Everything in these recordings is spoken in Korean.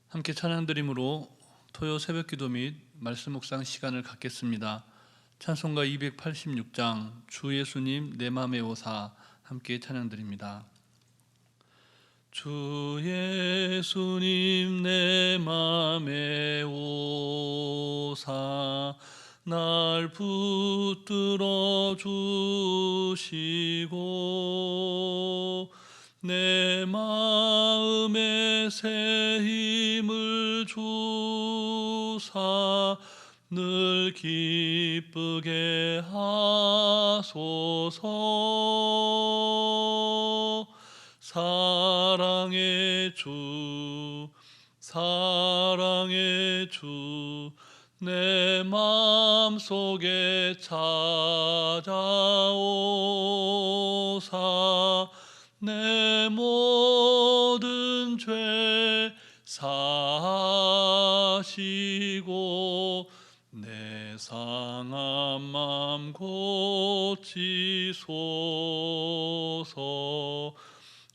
함께 찬양드림으로 토요 새벽기도 및 말씀 묵상 시간을 갖겠습니다. 찬송가 286장 주 예수님 내 맘에 오사 함께 찬양드립니다. 주 예수님 내 맘에 오사 날 붙들어 주시고 내 마음에 새 힘을 주사 늘 기쁘게 하소서. 사랑의 주 사랑의 주 내 마음속에 찾아오사 내 모든 죄 사하시고 내 상한 맘 고치소서.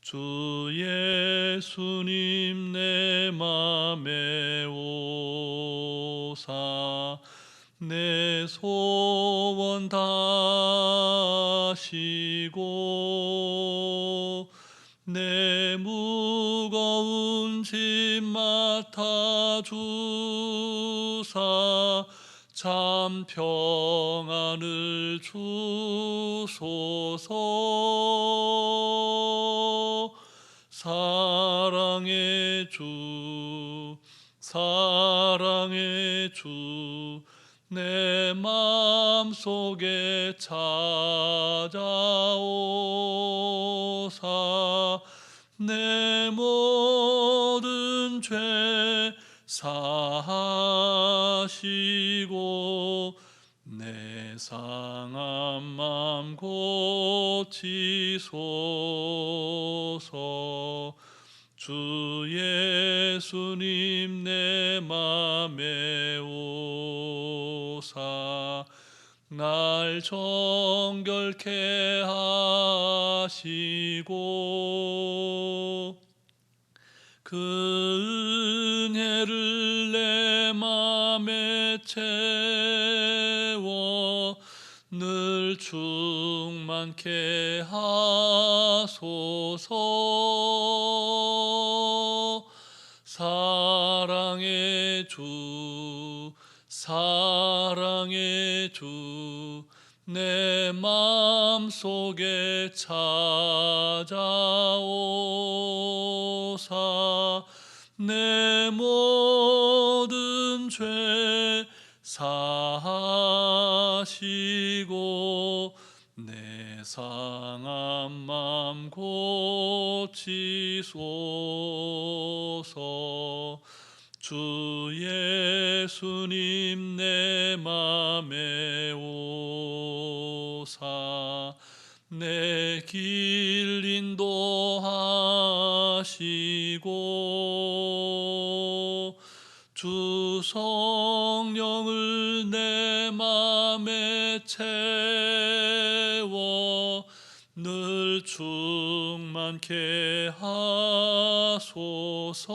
주 예수님 내 맘에 오사 내 소원 다시고 내 무거운 짐 맡아주사 참 평안을 주소서. 사랑의 주 사랑의 주 내 마음속에 찾아오사 내 모든 죄 사하시고 내 상한 맘 고치소서. 주 예수님 내 맘에 오사 날 정결케 하시고 그 은혜를 내 맘에 채워 늘 충만케 하소서. 사랑의 주 사랑의 주 내 마음속에 찾아오사 내 모든 죄 사하시고 내 상한 맘 고치소서. 주 예수님 내 맘에 오사 내 길 인도하시고 주 성령을 내 맘에 채워 늘 충만케 하소서.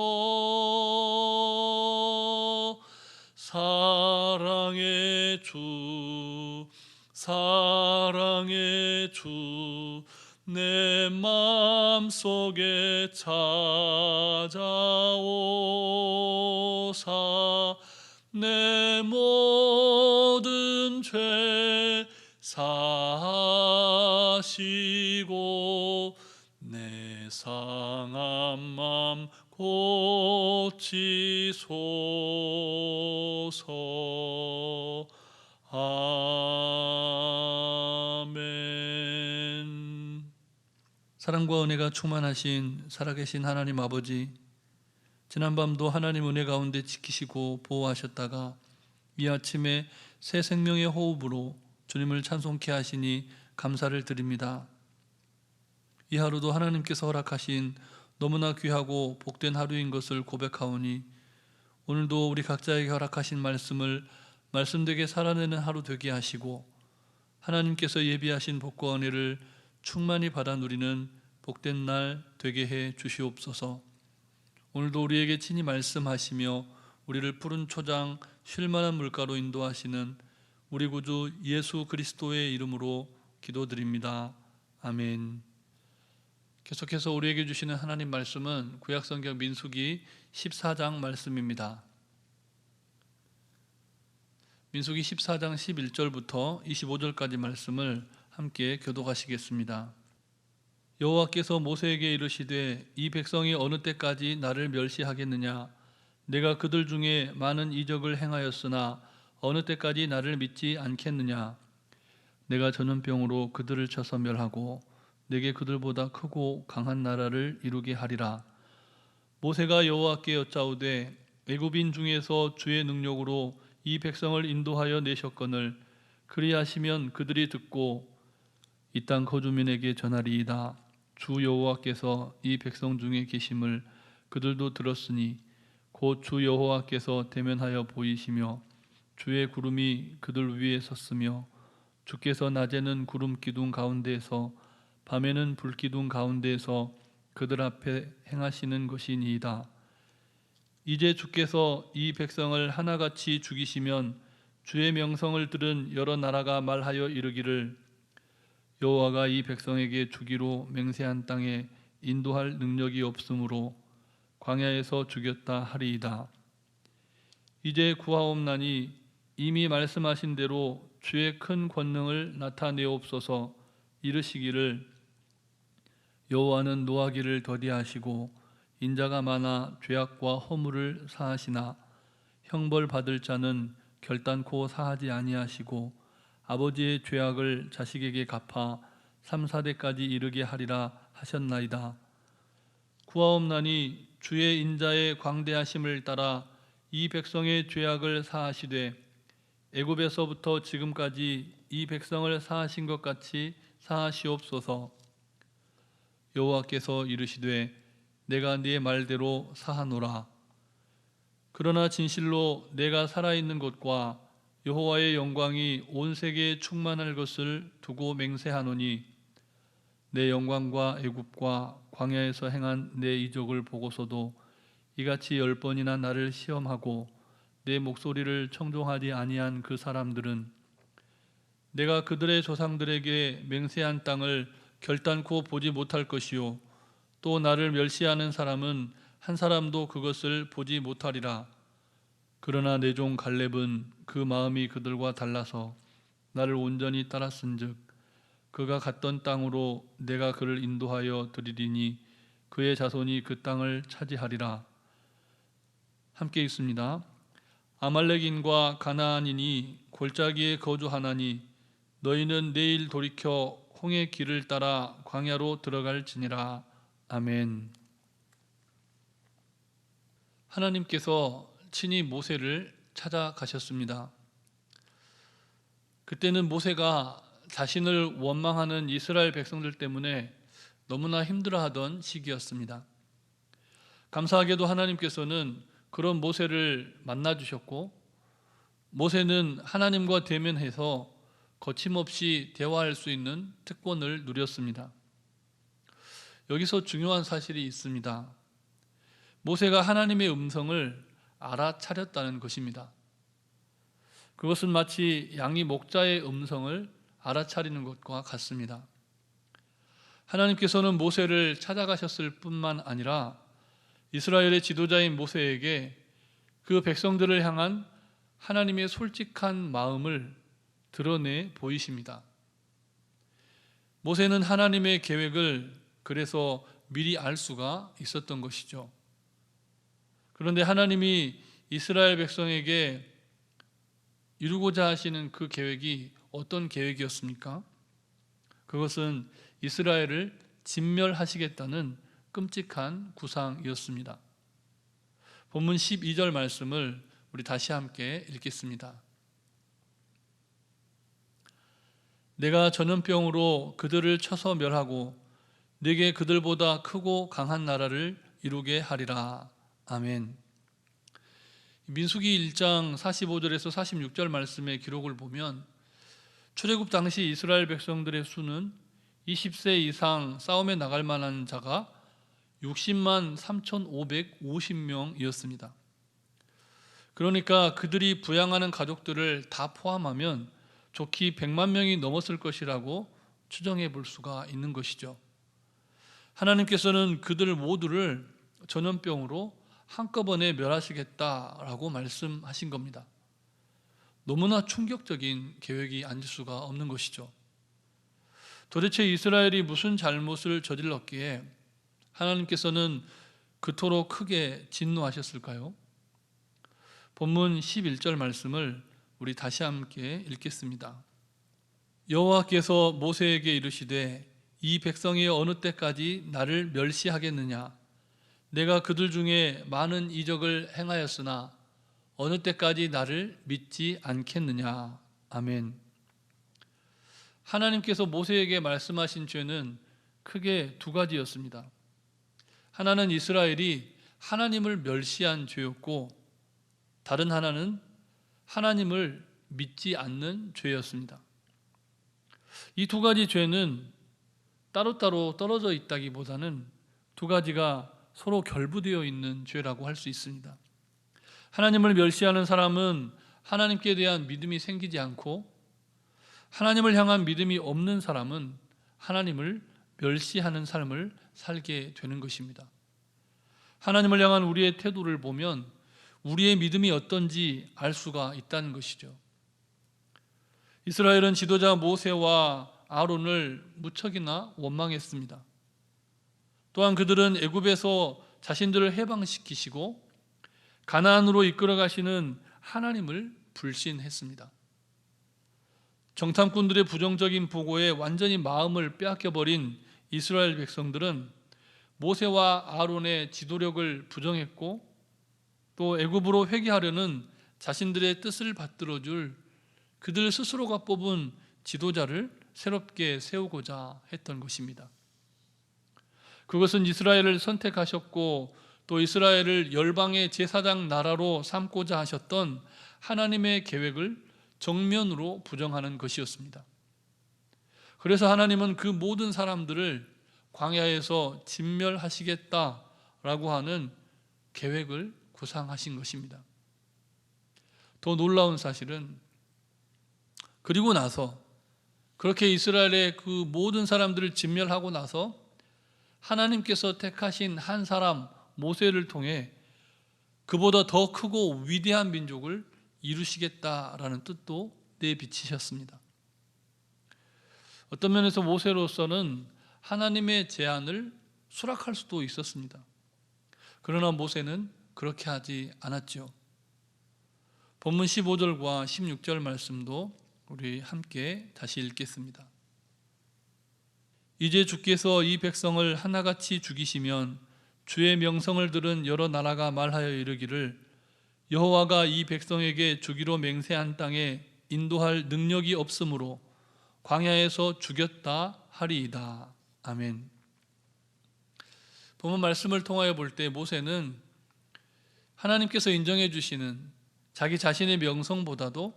사랑의 주 사랑의 주 내 마음속에 찾아오사 내 모든 죄 사하시고 내 상한 맘 고치소서. 아멘. 사랑과 은혜가 충만하신 살아계신 하나님 아버지, 지난밤도 하나님 은혜 가운데 지키시고 보호하셨다가 이 아침에 새 생명의 호흡으로 주님을 찬송케 하시니 감사를 드립니다. 이 하루도 하나님께서 허락하신 너무나 귀하고 복된 하루인 것을 고백하오니 오늘도 우리 각자에게 허락하신 말씀을 말씀되게 살아내는 하루 되게 하시고 하나님께서 예비하신 복과 은혜를 충만히 받아 누리는 복된 날 되게 해 주시옵소서. 오늘도 우리에게 친히 말씀하시며 우리를 푸른 초장 쉴만한 물가로 인도하시는 우리 구주 예수 그리스도의 이름으로 기도드립니다. 아멘. 계속해서 우리에게 주시는 하나님 말씀은 구약성경 민수기 14장 말씀입니다. 민수기 14장 11절부터 25절까지 말씀을 함께 교독하시겠습니다. 여호와께서 모세에게 이르시되 이 백성이 어느 때까지 나를 멸시하겠느냐? 내가 그들 중에 많은 이적을 행하였으나 어느 때까지 나를 믿지 않겠느냐? 내가 전염병으로 그들을 쳐서 멸하고 내게 그들보다 크고 강한 나라를 이루게 하리라. 모세가 여호와께 여짜오되 애굽인 중에서 주의 능력으로 이 백성을 인도하여 내셨거늘 그리하시면 그들이 듣고 이 땅 거주민에게 전하리이다. 주 여호와께서 이 백성 중에 계심을 그들도 들었으니 곧 주 여호와께서 대면하여 보이시며 주의 구름이 그들 위에 섰으며 주께서 낮에는 구름 기둥 가운데에서 밤에는 불 기둥 가운데에서 그들 앞에 행하시는 것이니이다. 이제 주께서 이 백성을 하나같이 죽이시면 주의 명성을 들은 여러 나라가 말하여 이르기를 여호와가 이 백성에게 주기로 맹세한 땅에 인도할 능력이 없으므로 광야에서 죽였다 하리이다. 이제 구하옵나니 이미 말씀하신 대로 주의 큰 권능을 나타내옵소서. 이르시기를 여호와는 노하기를 더디하시고 인자가 많아 죄악과 허물을 사하시나 형벌 받을 자는 결단코 사하지 아니하시고 아버지의 죄악을 자식에게 갚아 3, 4대까지 이르게 하리라 하셨나이다. 구하옵나니 주의 인자의 광대하심을 따라 이 백성의 죄악을 사하시되 애굽에서부터 지금까지 이 백성을 사하신 것 같이 사하시옵소서. 여호와께서 이르시되 내가 네 말대로 사하노라. 그러나 진실로 내가 살아있는 곳과 여호와의 영광이 온 세계에 충만할 것을 두고 맹세하노니 내 영광과 애굽과 광야에서 행한 내 이적을 보고서도 이같이 10번이나 나를 시험하고 내 목소리를 청종하지 아니한 그 사람들은 내가 그들의 조상들에게 맹세한 땅을 결단코 보지 못할 것이요 또 나를 멸시하는 사람은 한 사람도 그것을 보지 못하리라. 그러나 내 종 갈렙은 그 마음이 그들과 달라서 나를 온전히 따랐은즉 그가 갔던 땅으로 내가 그를 인도하여 드리리니 그의 자손이 그 땅을 차지하리라. 함께 읽습니다. 아말렉인과 가나안인이 골짜기에 거주하나니 너희는 내일 돌이켜 홍해 길을 따라 광야로 들어갈지니라. 아멘. 하나님께서 친히 모세를 찾아가셨습니다. 그때는 모세가 자신을 원망하는 이스라엘 백성들 때문에 너무나 힘들어하던 시기였습니다. 감사하게도 하나님께서는 그런 모세를 만나주셨고 모세는 하나님과 대면해서 거침없이 대화할 수 있는 특권을 누렸습니다. 여기서 중요한 사실이 있습니다. 모세가 하나님의 음성을 알아차렸다는 것입니다. 그것은 마치 양이 목자의 음성을 알아차리는 것과 같습니다. 하나님께서는 모세를 찾아가셨을 뿐만 아니라 이스라엘의 지도자인 모세에게 그 백성들을 향한 하나님의 솔직한 마음을 드러내 보이십니다. 모세는 하나님의 계획을 그래서 미리 알 수가 있었던 것이죠. 그런데 하나님이 이스라엘 백성에게 이루고자 하시는 그 계획이 어떤 계획이었습니까? 그것은 이스라엘을 진멸하시겠다는 끔찍한 구상이었습니다. 본문 12절 말씀을 우리 다시 함께 읽겠습니다. 내가 전염병으로 그들을 쳐서 멸하고 내게 그들보다 크고 강한 나라를 이루게 하리라. 아멘. 민수기 1장 45절에서 46절 말씀의 기록을 보면 출애굽 당시 이스라엘 백성들의 수는 20세 이상 싸움에 나갈 만한 자가 60만 3,550명이었습니다. 그러니까 그들이 부양하는 가족들을 다 포함하면 좋게 100만 명이 넘었을 것이라고 추정해 볼 수가 있는 것이죠. 하나님께서는 그들 모두를 전염병으로 한꺼번에 멸하시겠다라고 말씀하신 겁니다. 너무나 충격적인 계획이 아닐 수가 없는 것이죠. 도대체 이스라엘이 무슨 잘못을 저질렀기에 하나님께서는 그토록 크게 진노하셨을까요? 본문 11절 말씀을 우리 다시 함께 읽겠습니다. 여호와께서 모세에게 이르시되 이 백성이 어느 때까지 나를 멸시하겠느냐? 내가 그들 중에 많은 이적을 행하였으나 어느 때까지 나를 믿지 않겠느냐? 아멘. 하나님께서 모세에게 말씀하신 죄는 크게 두 가지였습니다. 하나는 이스라엘이 하나님을 멸시한 죄였고, 다른 하나는 하나님을 믿지 않는 죄였습니다. 이 두 가지 죄는 따로따로 떨어져 있다기보다는 두 가지가 서로 결부되어 있는 죄라고 할 수 있습니다. 하나님을 멸시하는 사람은 하나님께 대한 믿음이 생기지 않고, 하나님을 향한 믿음이 없는 사람은 하나님을 멸시하는 삶을 살게 되는 것입니다. 하나님을 향한 우리의 태도를 보면 우리의 믿음이 어떤지 알 수가 있다는 것이죠. 이스라엘은 지도자 모세와 아론을 무척이나 원망했습니다. 또한 그들은 애굽에서 자신들을 해방시키시고 가나안으로 이끌어 가시는 하나님을 불신했습니다. 정탐꾼들의 부정적인 보고에 완전히 마음을 빼앗겨버린 이스라엘 백성들은 모세와 아론의 지도력을 부정했고, 또 애굽으로 회개하려는 자신들의 뜻을 받들어줄 그들 스스로가 뽑은 지도자를 새롭게 세우고자 했던 것입니다. 그것은 이스라엘을 선택하셨고 또 이스라엘을 열방의 제사장 나라로 삼고자 하셨던 하나님의 계획을 정면으로 부정하는 것이었습니다. 그래서 하나님은 그 모든 사람들을 광야에서 진멸하시겠다라고 하는 계획을 구상하신 것입니다. 더 놀라운 사실은 그리고 나서 그렇게 이스라엘의 그 모든 사람들을 진멸하고 나서 하나님께서 택하신 한 사람 모세를 통해 그보다 더 크고 위대한 민족을 이루시겠다라는 뜻도 내비치셨습니다. 어떤 면에서 모세로서는 하나님의 제안을 수락할 수도 있었습니다. 그러나 모세는 그렇게 하지 않았죠. 본문 15절과 16절 말씀도 우리 함께 다시 읽겠습니다. 이제 주께서 이 백성을 하나같이 죽이시면 주의 명성을 들은 여러 나라가 말하여 이르기를 여호와가 이 백성에게 주기로 맹세한 땅에 인도할 능력이 없으므로 광야에서 죽였다 하리이다. 아멘. 본문 말씀을 통하여 볼 때 모세는 하나님께서 인정해 주시는 자기 자신의 명성보다도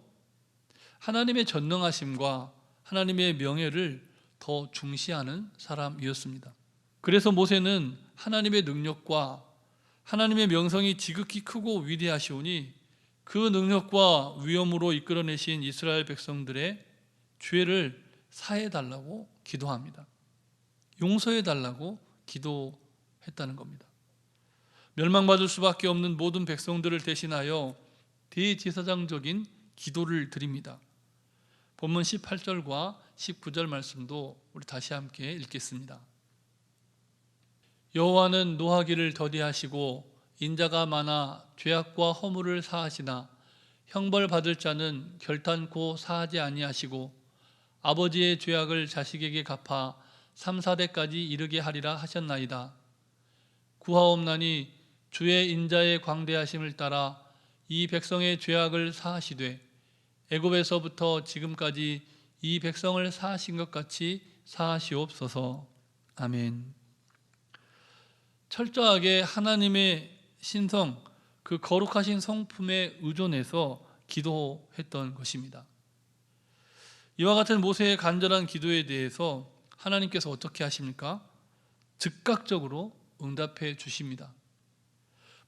하나님의 전능하심과 하나님의 명예를 더 중시하는 사람이었습니다. 그래서 모세는 하나님의 능력과 하나님의 명성이 지극히 크고 위대하시오니 그 능력과 위엄으로 이끌어내신 이스라엘 백성들의 죄를 사해달라고 기도합니다. 용서해달라고 기도했다는 겁니다. 멸망받을 수밖에 없는 모든 백성들을 대신하여 대제사장적인 기도를 드립니다. 본문 18절과 19절 말씀도 우리 다시 함께 읽겠습니다. 여호와는 노하기를 더디하시고 인자가 많아 죄악과 허물을 사하시나 형벌 받을 자는 결탄코 사하지 아니하시고 아버지의 죄악을 자식에게 갚아 3, 4대까지 이르게 하리라 하셨나이다. 구하옵나니 주의 인자의 광대하심을 따라 이 백성의 죄악을 사하시되 애굽에서부터 지금까지 이 백성을 사하신 것 같이 사하시옵소서. 아멘. 철저하게 하나님의 신성, 그 거룩하신 성품에 의존해서 기도했던 것입니다. 이와 같은 모세의 간절한 기도에 대해서 하나님께서 어떻게 하십니까? 즉각적으로 응답해 주십니다.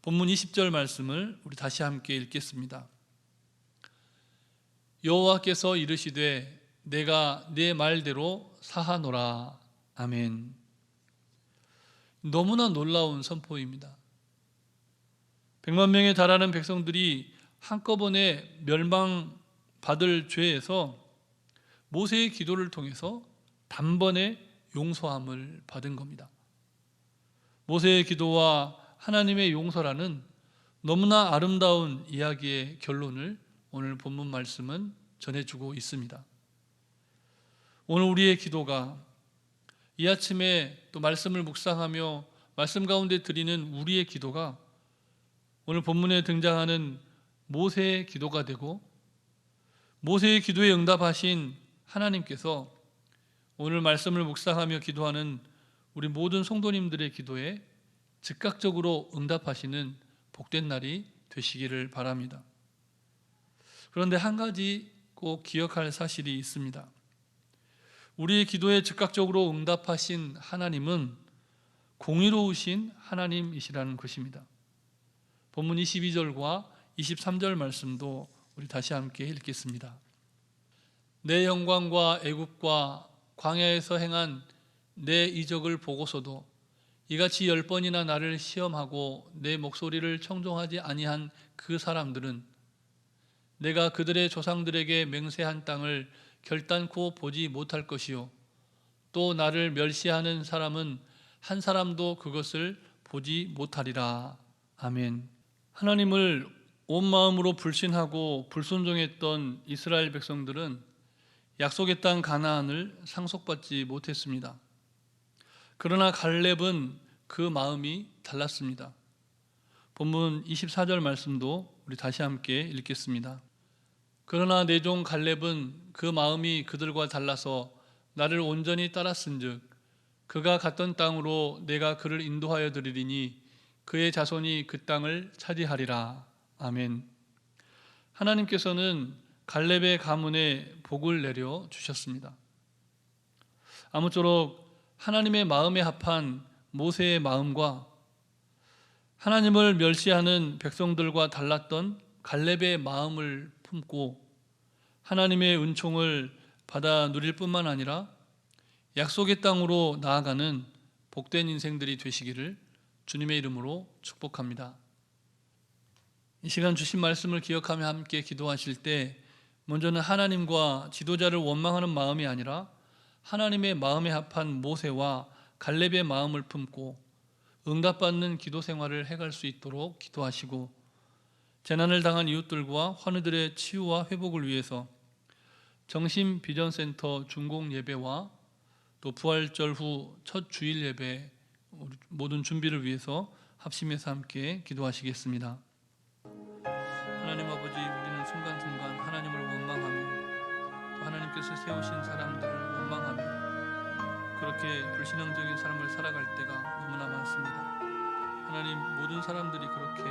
본문 20절 말씀을 우리 다시 함께 읽겠습니다. 여호와께서 이르시되 내가 네 말대로 사하노라. 아멘. 너무나 놀라운 선포입니다. 100만 명에 달하는 백성들이 한꺼번에 멸망받을 죄에서 모세의 기도를 통해서 단번에 용서함을 받은 겁니다. 모세의 기도와 하나님의 용서라는 너무나 아름다운 이야기의 결론을 오늘 본문 말씀은 전해주고 있습니다. 오늘 우리의 기도가 이 아침에 또 말씀을 묵상하며 말씀 가운데 드리는 우리의 기도가 오늘 본문에 등장하는 모세의 기도가 되고 모세의 기도에 응답하신 하나님께서 오늘 말씀을 묵상하며 기도하는 우리 모든 성도님들의 기도에 즉각적으로 응답하시는 복된 날이 되시기를 바랍니다. 그런데 한 가지 꼭 기억할 사실이 있습니다. 우리의 기도에 즉각적으로 응답하신 하나님은 공의로우신 하나님이시라는 것입니다. 본문 22절과 23절 말씀도 우리 다시 함께 읽겠습니다. 내 영광과 애굽과 광야에서 행한 내 이적을 보고서도 이같이 10번이나 나를 시험하고 내 목소리를 청종하지 아니한 그 사람들은 내가 그들의 조상들에게 맹세한 땅을 결단코 보지 못할 것이요 또 나를 멸시하는 사람은 한 사람도 그것을 보지 못하리라. 아멘. 하나님을 온 마음으로 불신하고 불순종했던 이스라엘 백성들은 약속의 땅 가나안을 상속받지 못했습니다. 그러나 갈렙은 그 마음이 달랐습니다. 본문 24절 말씀도 우리 다시 함께 읽겠습니다. 그러나 내 종 갈렙은 그 마음이 그들과 달라서 나를 온전히 따랐은즉 그가 갔던 땅으로 내가 그를 인도하여 드리리니 그의 자손이 그 땅을 차지하리라. 아멘. 하나님께서는 갈렙의 가문에 복을 내려 주셨습니다. 아무쪼록 하나님의 마음에 합한 모세의 마음과 하나님을 멸시하는 백성들과 달랐던 갈렙의 마음을 품고 하나님의 은총을 받아 누릴 뿐만 아니라 약속의 땅으로 나아가는 복된 인생들이 되시기를 주님의 이름으로 축복합니다. 이 시간 주신 말씀을 기억하며 함께 기도하실 때 먼저는 하나님과 지도자를 원망하는 마음이 아니라 하나님의 마음에 합한 모세와 갈렙의 마음을 품고 응답받는 기도 생활을 해갈 수 있도록 기도하시고 재난을 당한 이웃들과 환우들의 치유와 회복을 위해서 정신비전센터 중공 예배와 또 부활절 후 첫 주일 예배 모든 준비를 위해서 합심해서 함께 기도하시겠습니다. 하나님 아버지, 우리는 순간순간 하나님을 원망하며 또 하나님께서 세우신 사람들을 원망하며 그렇게 불신앙적인 삶을 살아갈 때가 너무나 많습니다. 하나님, 모든 사람들이 그렇게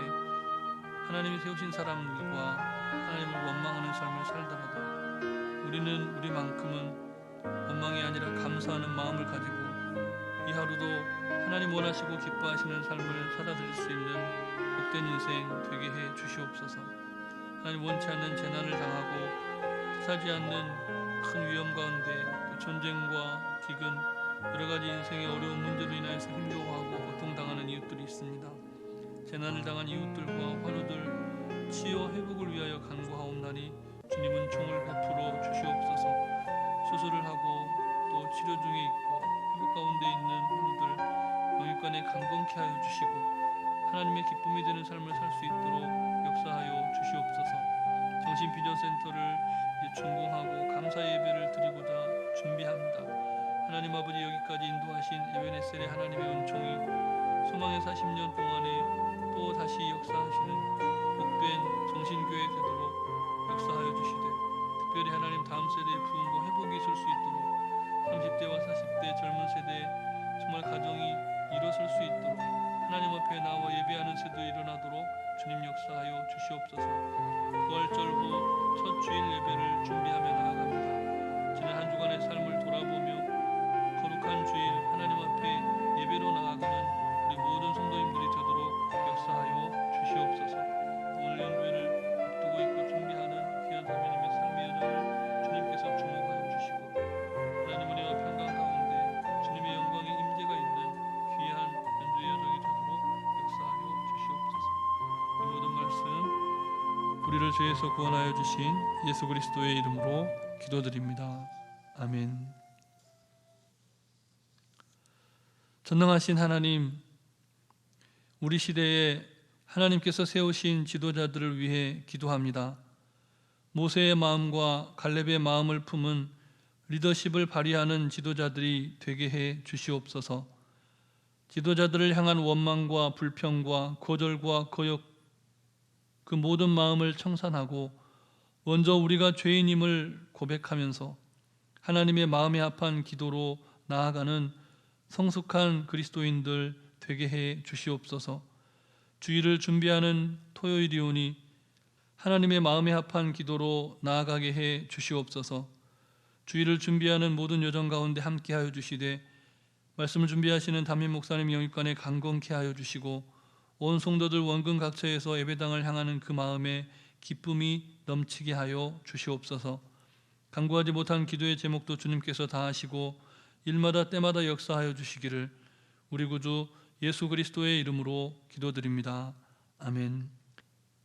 하나님이 세우신 사람들과 하나님을 원망하는 삶을 살더라도 우리는 우리만큼은 원망이 아니라 감사하는 마음을 가지고 이 하루도 하나님 원하시고 기뻐하시는 삶을 살아드릴 수 있는 복된 인생 되게 해 주시옵소서. 하나님, 원치 않는 재난을 당하고 사지 않는 큰 위험 가운데 또 전쟁과 기근 여러 가지 인생의 어려운 문제로 인하여서 힘겨워하고 고통당하는 이웃들이 있습니다. 재난을 당한 이웃들과 환우들 치유와 회복을 위하여 간구하옵나니 주님 은총을 베풀어 주시옵소서. 수술을 하고 또 치료 중에 있고 회복 가운데 있는 환우들 영육간에 강건케 하여 주시고 하나님의 기쁨이 되는 삶을 살 수 있도록 역사하여 주시옵소서. 정신비전센터를 준공하고 감사 예배를 드리고자 준비합니다. 하나님 아버지, 여기까지 인도하신 에베네셀의 하나님의 은총이 소망의 40년 동안에 또 다시 역사하시는 복된 정신교회 되도록 역사하여 주시되 특별히 하나님 다음 세대의 부흥과 회복이 있을 수 있도록 30대와 40대 젊은 세대 정말 가정이 일어설 수 있도록 하나님 앞에 나와 예배하는 세대 일어나도록 주님 역사하여 주시옵소서. 부활절 후 첫 주일 예배를 준비하며 나아갑니다. 지난 한 주간의 삶을 돌아보며 거룩한 주일 하나님 앞에 예배로 나아가는 우리 모든 우리를 죄에서 구원하여 주신 예수 그리스도의 이름으로 기도드립니다. 아멘. 전능하신 하나님, 우리 시대에 하나님께서 세우신 지도자들을 위해 기도합니다. 모세의 마음과 갈렙의 마음을 품은 리더십을 발휘하는 지도자들이 되게 해 주시옵소서. 지도자들을 향한 원망과 불평과 거절과 거역, 그 모든 마음을 청산하고 먼저 우리가 죄인임을 고백하면서 하나님의 마음에 합한 기도로 나아가는 성숙한 그리스도인들 되게 해 주시옵소서. 주일을 준비하는 토요일이오니 하나님의 마음에 합한 기도로 나아가게 해 주시옵소서. 주일을 준비하는 모든 여정 가운데 함께하여 주시되 말씀을 준비하시는 담임 목사님 영육간에 강건케 하여 주시고 온 성도들 원근 각처에서 예배당을 향하는 그 마음에 기쁨이 넘치게 하여 주시옵소서. 간구하지 못한 기도의 제목도 주님께서 다 하시고 일마다 때마다 역사하여 주시기를 우리 구주 예수 그리스도의 이름으로 기도드립니다. 아멘.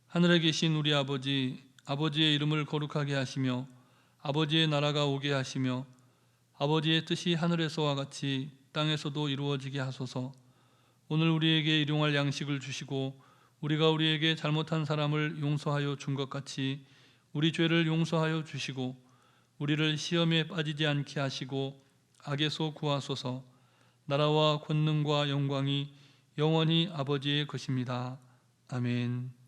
하늘에 계신 우리 아버지, 아버지의 이름을 거룩하게 하시며 아버지의 나라가 오게 하시며 아버지의 뜻이 하늘에서와 같이 땅에서도 이루어지게 하소서. 오늘 우리에게 일용할 양식을 주시고 우리가 우리에게 잘못한 사람을 용서하여 준 것 같이 우리 죄를 용서하여 주시고 우리를 시험에 빠지지 않게 하시고 악에서 구하소서. 나라와 권능과 영광이 영원히 아버지의 것입니다. 아멘.